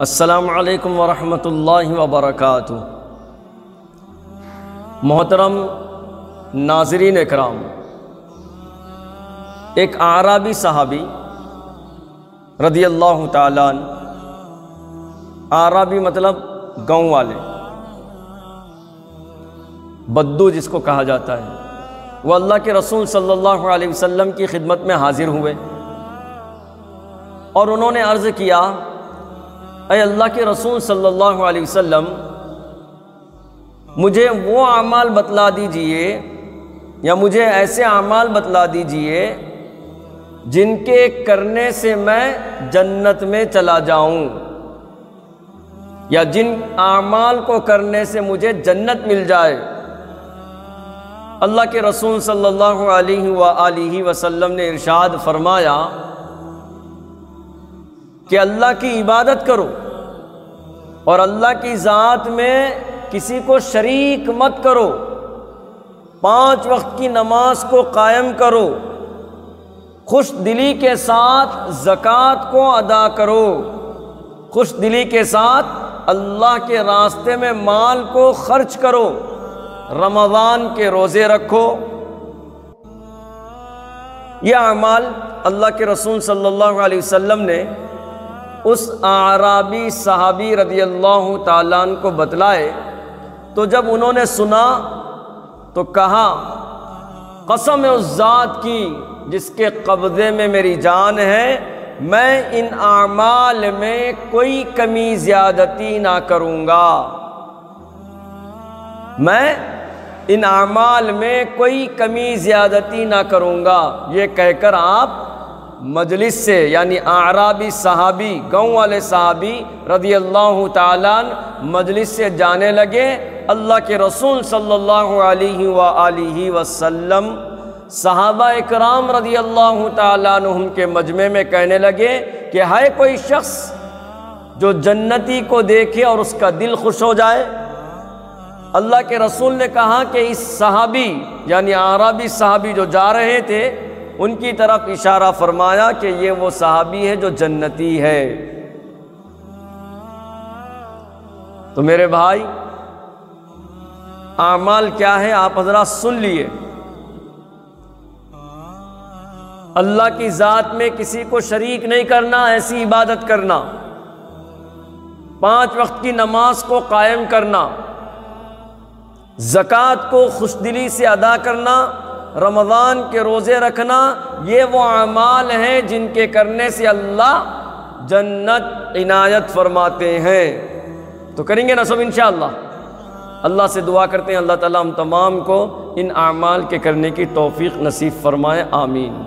السلام علیکم ورحمۃ اللہ وبرکاتہ۔ محترم ناظرین اکرام، ایک اعرابی صحابی رضی اللہ تعالیٰ عنہ، اعرابی مطلب گاؤں والے، بدو جس کو کہا جاتا ہے، وہ اللہ کے رسول صلی اللہ علیہ وسلم کی خدمت میں حاضر ہوئے اور انہوں نے عرض کیا، اے اللہ کے رسول صلی اللہ علیہ وسلم، مجھے وہ اعمال بتلا دیجئے یا مجھے ایسے اعمال بتلا دیجئے جن کے کرنے سے میں جنت میں چلا جاؤں، یا جن اعمال کو کرنے سے مجھے جنت مل جائے۔ اللہ کے رسول صلی اللہ علیہ وآلہ وسلم نے ارشاد فرمایا کہ اللہ کی عبادت کرو اور اللہ کی ذات میں کسی کو شریک مت کرو، 5 وقت کی نماز کو قائم کرو، خوش دلی کے ساتھ زکوٰۃ کو ادا کرو، خوش دلی کے ساتھ اللہ کے راستے میں مال کو خرچ کرو، رمضان کے روزے رکھو۔ یہ اعمال اللہ کے رسول صلی اللہ علیہ وسلم نے اس اعرابی صحابی رضی اللہ تعالیٰ عنہ کو بتلائے، تو جب انہوں نے سنا تو کہا، قسم اس ذات کی جس کے قبضے میں میری جان ہے، میں ان اعمال میں کوئی کمی زیادتی نہ کروں گا، میں ان اعمال میں کوئی کمی زیادتی نہ کروں گا۔ یہ کہہ کر آپ مجلس سے، یعنی اعرابی صحابی، گاؤں والے صحابی رضی اللہ تعالیٰ عنہ مجلس سے جانے لگے۔ اللہ کے رسول صلی اللہ علیہ وآلہ وسلم صحابہ اکرام رضی اللہ تعالیٰ عنہم کے مجمع میں کہنے لگے کہ ہے کوئی شخص جو جنتی کو دیکھے اور اس کا دل خوش ہو جائے؟ اللہ کے رسول نے کہا کہ اس صحابی یعنی اعرابی صحابی جو جا رہے تھے، ان کی طرف اشارہ فرمایا کہ یہ وہ صحابی ہے جو جنتی ہے۔ تو میرے بھائی، اعمال کیا ہے آپ حضرات سن لیے۔ اللہ کی ذات میں کسی کو شریک نہیں کرنا، ایسی عبادت کرنا، 5 وقت کی نماز کو قائم کرنا، زکوٰۃ کو خوش دلی سے ادا کرنا، رمضان کے روزے رکھنا، یہ وہ اعمال ہیں جن کے کرنے سے اللہ جنت عنایت فرماتے ہیں۔ تو کریں گے نا سب انشاءاللہ؟ اللہ سے دعا کرتے ہیں اللہ تعالیٰ ہم تمام کو ان اعمال کے کرنے کی توفیق نصیب فرمائے، آمین۔